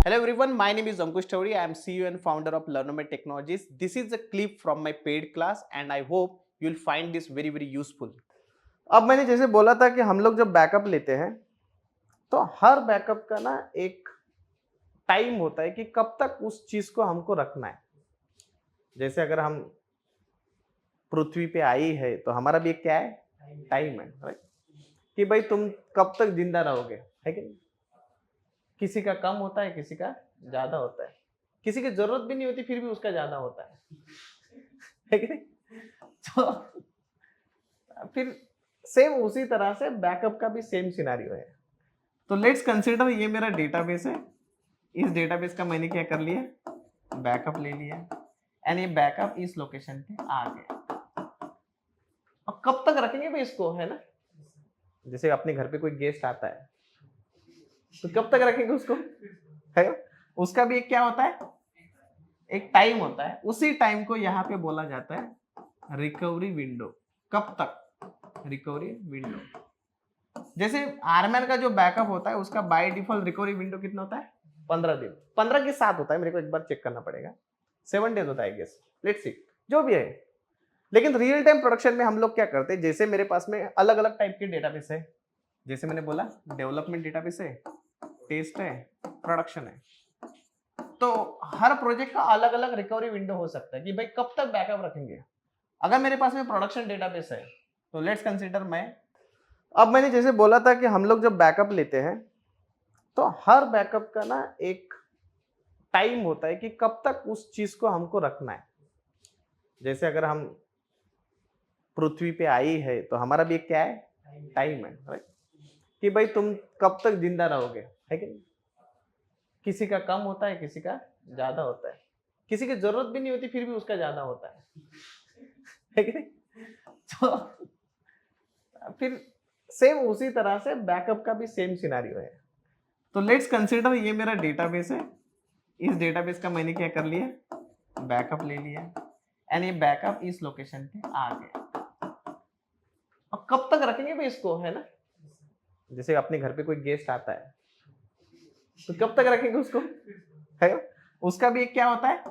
Hello everyone, my name is Ankush Tawri. I am CEO and founder of Learnomed Technologies. This is a clip from my paid class and I hope you will find this very useful. अब मैंने जैसे बोला था कि हम लोग जब backup लेते हैं तो हर बैकअप का ना एक टाइम होता है कि कब तक उस चीज को हमको रखना है। जैसे अगर हम पृथ्वी पे आई है तो हमारा भी एक क्या है, टाइम है, राइट? कि भाई तुम कब तक जिंदा रहोगे, है कि नहीं? किसी का कम होता है, किसी का ज्यादा होता है, किसी की जरूरत भी नहीं होती फिर भी उसका ज्यादा होता है कि नहीं? तो फिर सेम उसी तरह से बैकअप का भी सेम सिनारियो है। तो लेट्स कंसीडर ये मेरा डेटाबेस है। इस डेटाबेस का मैंने क्या कर लिया, बैकअप ले लिया एंड ये बैकअप इस लोकेशन पे आ गया। और कब तक रखेंगे भाई इसको, है ना? जैसे अपने घर पे कोई गेस्ट आता है तो कब तक रखेंगे उसको, है? उसका भी एक क्या होता है, एक टाइम होता है। उसी टाइम को यहाँ पे बोला जाता है रिकवरी विंडो। कब तक रिकवरी विंडो? जैसे आरएमएल का जो बैकअप होता है उसका बाय डिफॉल्ट रिकवरी विंडो कितना होता है, 15 दिन। 15 के साथ होता है, मेरे को एक बार चेक करना पड़ेगा। 7 डेज होता है गेस, लेट्स सी, जो भी है। लेकिन रियल टाइम प्रोडक्शन में हम लोग क्या करते हैं, जैसे मेरे पास में अलग अलग टाइप के डेटाबेस है। जैसे मैंने बोला डेवलपमेंट डेटाबेस है, टेस्ट है, प्रोडक्शन है। तो हर प्रोजेक्ट का अलग अलग रिकवरी विंडो हो सकता है कि भाई कब तक बैकअप रखेंगे। अगर मेरे पास में प्रोडक्शन डेटाबेस है तो लेट्स कंसीडर अब मैंने जैसे बोला था कि हम लोग जब बैकअप लेते हैं तो हर बैकअप का ना एक टाइम होता है कि कब तक उस चीज को हमको रखना है। जैसे अगर हम पृथ्वी पे आई है तो हमारा भी एक क्या है, टाइम है, राइट? कि भाई तुम कब तक जिंदा रहोगे, है कि नहीं? किसी का कम होता है, किसी का ज्यादा होता है, किसी की जरूरत भी नहीं होती फिर भी उसका ज्यादा होता है कि नहीं? तो फिर सेम उसी तरह से बैकअप का भी सेम सिनारियो है। तो लेट्स कंसीडर ये मेरा डेटाबेस है। इस डेटाबेस का मैंने क्या कर लिया, बैकअप ले लिया एंड ये बैकअप इस लोकेशन पे आ गया। और कब तक रखेंगे भाई इसको, है ना? जैसे अपने घर पे कोई गेस्ट आता है तो कब तक रखेंगे उसको, है? उसका भी एक क्या होता है,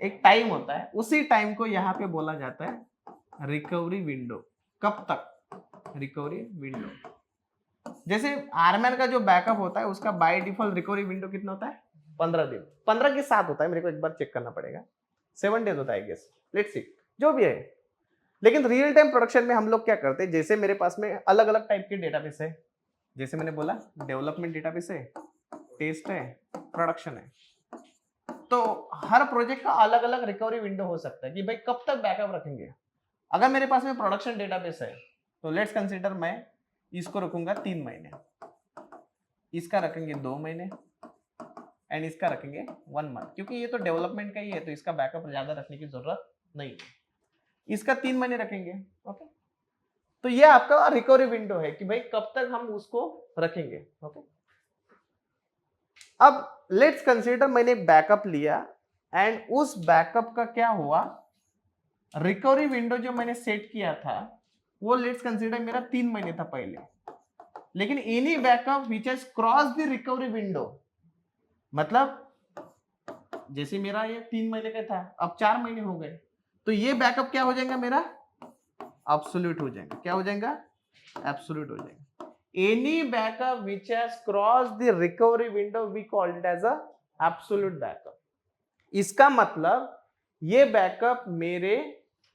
एक टाइम होता है। उसी टाइम को यहाँ पे बोला जाता है रिकवरी विंडो। कब तक रिकवरी विंडो? जैसे आरएमएल का जो बैकअप होता है उसका बाय डिफॉल्ट रिकवरी विंडो कितना होता है, 15 दिन। 15 के साथ होता है, मेरे को एक बार चेक करना पड़ेगा। 7 डेज होता है गेस, लेट्स सी, जो भी है। लेकिन रियल टाइम प्रोडक्शन में हम लोग क्या करते हैं, जैसे मेरे पास में अलग अलग टाइप के डेटाबेस है। जैसे मैंने बोला डेवलपमेंट डेटाबेस है, टेस्ट है, प्रोडक्शन है। तो हर प्रोजेक्ट का अलग अलग रिकवरी विंडो हो सकता है कि भाई कब तक बैकअप रखेंगे। अगर मेरे पास में प्रोडक्शन डेटाबेस है तो लेट्स कंसीडर मैं इसको रखूंगा 3 महीने, इसका रखेंगे 2 महीने एंड इसका रखेंगे 1 मंथ, क्योंकि ये तो डेवलपमेंट का ही है तो इसका बैकअप ज्यादा रखने की जरूरत नहीं है। इसका 3 महीने रखेंगे, ओके? तो ये आपका रिकवरी विंडो है कि भाई कब तक हम उसको रखेंगे, ओके? अब लेट्स कंसीडर मैंने बैकअप लिया एंड उस बैकअप का क्या हुआ, रिकवरी विंडो जो मैंने सेट किया था वो लेट्स कंसीडर मेरा 3 महीने था पहले। लेकिन any backup which has cross the recovery window, मतलब जैसे मेरा ये 3 महीने का था, अब 4 महीने हो गए, तो ये बैकअप क्या हो जाएगा मेरा, एब्सोल्यूट हो जाएगा। क्या हो जाएगा, एब्सोल्यूट हो जाएगा। Any backup which has cross the recovery window we called it as a absolute backup. इसका मतलब ये बैकअप मेरे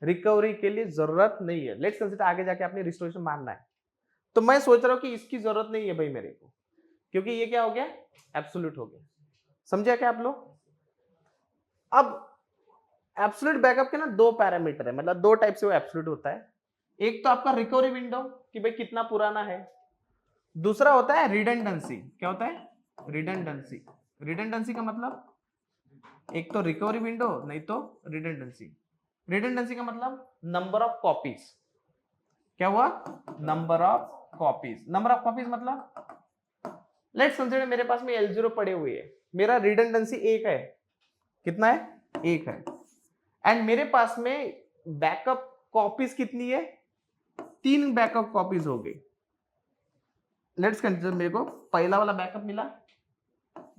रिकवरी के लिए जरूरत नहीं है। लेट्स कंसीडर आगे जाके आपने रिस्टोरेशन मानना है तो मैं सोच रहा हूं कि इसकी जरूरत नहीं है भाई मेरे को, क्योंकि ये क्या हो गया, एब्सोल्यूट हो गया। समझा क्या आप लोग? अब एब्सोल्यूट बैकअप के ना 2 पैरामीटर है, मतलब 2 टाइप से वो एब्सोल्यूट होता है। एक तो आपका रिकवरी विंडो कि भाई कितना पुराना है, दूसरा होता है रिडंडेंसी। क्या होता है, रिडंडेंसी। रिडंडेंसी का मतलब एक तो रिकवरी विंडो, नहीं तो रिडंडेंसी। रिडंडेंसी का मतलब नंबर ऑफ कॉपीज। क्या हुआ, number of copies. Number of copies मतलब लेट्स कंसीडर मेरे पास में L0 पड़े हुए है, मेरा रिडंडेंसी 1 है। कितना है, 1 है। एंड मेरे पास में बैकअप कॉपीज कितनी है, 3 बैकअप कॉपीज हो गई। लेट्स कंसीडर मेरे को पहला वाला बैकअप मिला,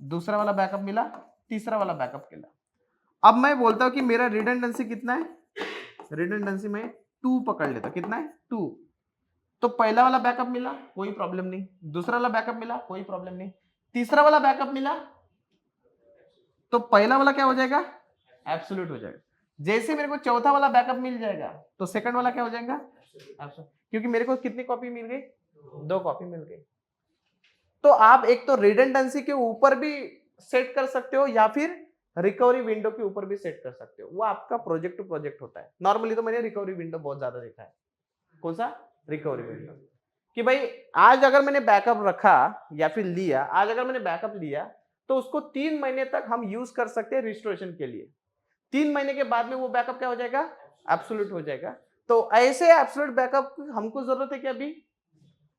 दूसरा वाला बैकअप मिला, तीसरा वाला बैकअप मिला। अब मैं बोलता हूं कि मेरा रिडंडेंसी कितना है, रिडंडेंसी में 2 पकड़ लेता, कितना है 2। तो पहला वाला बैकअप मिला, कोई प्रॉब्लम नहीं, दूसरा वाला बैकअप मिला, कोई प्रॉब्लम नहीं, तीसरा वाला बैकअप मिला, तो पहला वाला क्या हो जाएगा, एब्सोल्यूट हो जाएगा। जैसे मेरे को चौथा वाला बैकअप मिल जाएगा तो सेकंड वाला क्या हो जाएगा, एब्सोल्यूट, क्योंकि मेरे को कितनी कॉपी मिल गई, 2 कॉपी मिल गई। तो आप एक तो रिडंडेंसी के ऊपर भी सेट कर सकते हो या फिर रिकवरी विंडो के ऊपर भी सेट कर सकते हो, वो आपका प्रोजेक्ट टू प्रोजेक्ट होता है। नॉर्मली तो मैंने रिकवरी विंडो बहुत ज्यादा देखा है। कौन सा, रिकवरी विंडो, कि भाई आज अगर मैंने बैकअप रखा या फिर लिया, आज अगर मैंने बैकअप लिया तो उसको 3 महीने तक हम यूज कर सकते हैं रिस्टोरेशन के लिए। 3 महीने के बाद में वो बैकअप क्या हो जाएगा, एब्सोल्यूट हो जाएगा। तो ऐसे एब्सोल्यूट बैकअप हमको जरूरत है क्या अभी,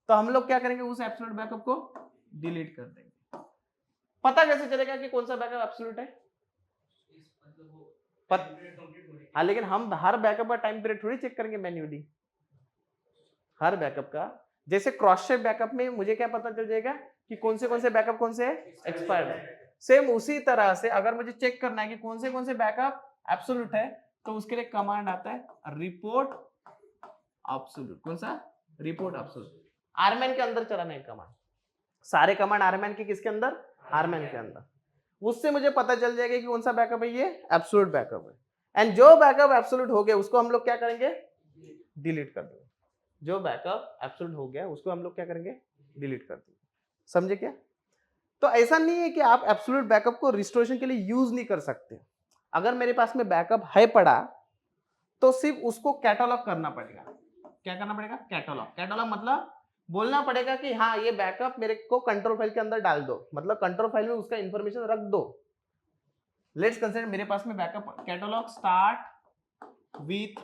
तो हम लोग क्या करेंगे, उस एब्सोल्यूट बैकअप को डिलीट कर देंगे। पता कैसे चलेगा कि कौन सा बैकअप एब्सोल्यूट है, हाँ, लेकिन हम हर बैकअप का टाइम पीरियड थोड़ी चेक करेंगे मैन्युअली, हर बैकअप का। जैसे क्रॉस चेक बैकअप में मुझे क्या पता चल जाएगा कि कौन से बैकअप कौन से एक्सपायर्ड है। सेम उसी तरह से अगर मुझे चेक करना है कि कौन से बैकअप एब्सोल्यूट है, तो उसके लिए कमांड आता है रिपोर्ट एब्सोल्यूट। कौन सा, रिपोर्ट एब्सोल्यूट। आरमैन के अंदर चलाना है कमांड, सारे कमांड आरमैन के किसके अंदर, आरमैन के अंदर। उससे मुझे पता चल जाएगा कि कौन सा बैकअप है, ये एब्सोल्यूट बैकअप है। एंड जो बैकअप एब्सोल्यूट हो गया उसको हम लोग क्या करेंगे, डिलीट कर देंगे। जो बैकअप एब्सोल्यूट हो गया उसको हम लोग क्या करेंगे, डिलीट कर देंगे। समझे क्या? तो ऐसा नहीं है कि आप एब्सोल्यूट बैकअप को रिस्टोरेशन के लिए यूज नहीं कर सकते। अगर मेरे पास में बैकअप है पड़ा तो सिर्फ उसको कैटलॉग करना पड़ेगा। क्या करना पड़ेगा, कैटलॉग। कैटलॉग मतलब बोलना पड़ेगा कि हाँ ये बैकअप मेरे को कंट्रोल फाइल के अंदर डाल दो, मतलब कंट्रोल फाइल में उसका इंफॉर्मेशन रख दो। लेट्स कंसीडर मेरे पास में backup catalogue start with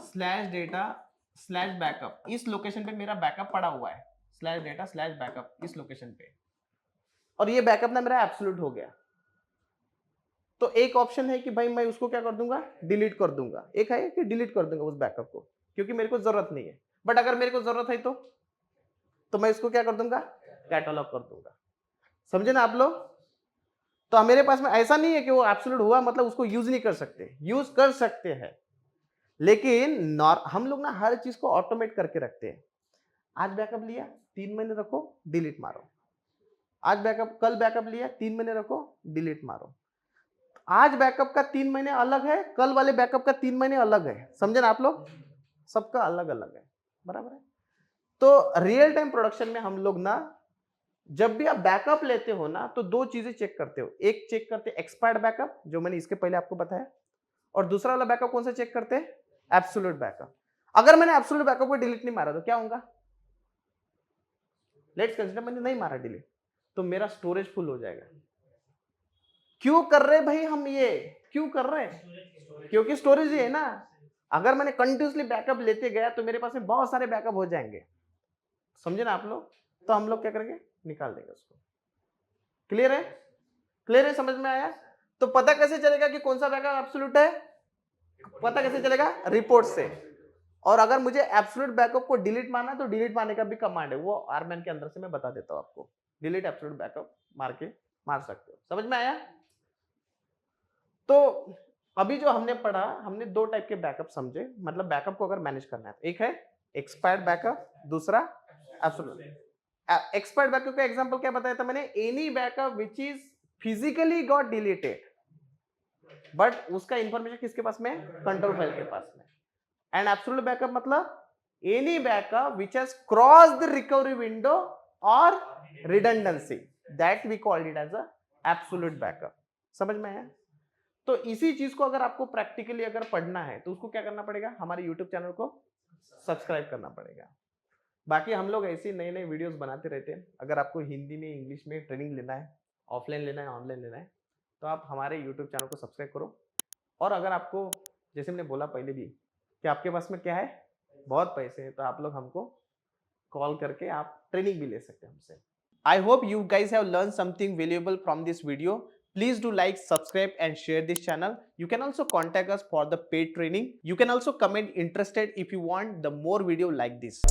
slash data slash backup, इस लोकेशन पे मेरा बैकअप पड़ा हुआ है, स्लैश डेटा स्लैश बैकअप इस लोकेशन पे, और ये बैकअप ना मेरा एब्सोल्यूट हो गया। तो एक ऑप्शन है कि भाई मैं उसको क्या कर दूंगा, डिलीट कर दूंगा। एक है कि डिलीट कर दूंगा उस बैकअप को, क्योंकि मेरे को जरूरत नहीं है। बट अगर मेरे को जरूरत है तो मैं इसको क्या कर दूंगा, कैटलॉग कर दूंगा। समझे ना आप लोग? तो मेरे पास में ऐसा नहीं है कि वो एब्सोल्यूट हुआ मतलब उसको यूज नहीं कर सकते, यूज कर सकते हैं, लेकिन हम लोग ना हर चीज को ऑटोमेट करके रखते हैं। आज बैकअप लिया 3 महीने रखो, डिलीट मारो। आज बैकअप, कल बैकअप लिया 3 महीने रखो, डिलीट मारो। आज बैकअप का 3 महीने अलग है, कल वाले बैकअप का 3 महीने अलग है। समझे ना आप लोग? सबका अलग अलग है, बराबर है। तो रियल टाइम प्रोडक्शन में हम लोग ना जब भी आप बैकअप लेते हो ना तो 2 चीजें चेक करते हो। एक चेक करते एक्सपायर्ड बैकअप, जो मैंने इसके पहले आपको बताया, और दूसरा वाला बैकअप कौन सा चेक करते हैं, एब्सोल्यूट बैकअप। अगर मैंने एब्सोल्यूट बैकअप को डिलीट नहीं मारा तो क्या होगा, लेट्स कंसीडर मैंने नहीं मारा डिलीट, तो मेरा स्टोरेज फुल हो जाएगा। क्यों कर रहे भाई हम ये, क्यों कर रहे हैं, क्योंकि स्टोरेज ही है ना। अगर मैंने कंटिन्यूसली बैकअप लेते गया तो मेरे पास में बहुत सारे बैकअप हो जाएंगे। समझे ना आप लोग? तो हम लोग क्या करेंगे, निकाल देंगे उसको। क्लियर है? क्लियर है, समझ में आया? तो पता कैसे चलेगा कि कौन सा बैकअप एब्सोल्यूट है, पता कैसे चलेगा, रिपोर्ट से। और अगर मुझे एब्सोल्यूट बैकअप को डिलीट मारना है तो डिलीट मारने का भी कमांड है, वो आरमैन के अंदर से मैं बता देता हूं आपको। डिलीट एब्सोल्यूट बैकअप मार सकते हो। समझ में आया? तो अभी जो हमने पढ़ा, हमने 2 टाइप के बैकअप समझे, मतलब बैकअप को अगर मैनेज करना है। एक है एक्सपायर्ड बैकअप, दूसरा एब्सोल्यूट। एक्सपायर्ड बैकअप का एग्जांपल क्या बताया था मैंने, any backup which is physically got deleted but उसका इंफॉर्मेशन किसके पास में, कंट्रोल फाइल के पास में। एंड एब्सोल्यूट बैकअप मतलब any backup which has crossed the recovery window और redundancy, that we called it as a absolute backup. समझ में आया? तो इसी चीज को अगर आपको प्रैक्टिकली अगर पढ़ना है तो उसको क्या करना पड़ेगा, हमारे यूट्यूब चैनल को सब्सक्राइब करना पड़ेगा। बाकी हम लोग ऐसी नए नए वीडियोस बनाते रहते हैं। अगर आपको हिंदी में, इंग्लिश में ट्रेनिंग लेना है, ऑफलाइन लेना है, ऑनलाइन लेना है, तो आप हमारे यूट्यूब चैनल को सब्सक्राइब करो। और अगर आपको, जैसे मैंने बोला पहले भी, कि आपके पास में क्या है, बहुत पैसे हैं, तो आप लोग हमको कॉल करके आप ट्रेनिंग भी ले सकते हैं हमसे। I hope you guys have learn something valuable from this video. Please do like, subscribe and share this channel. You can also contact us for the paid training. You can also comment interested if you want the more video like this.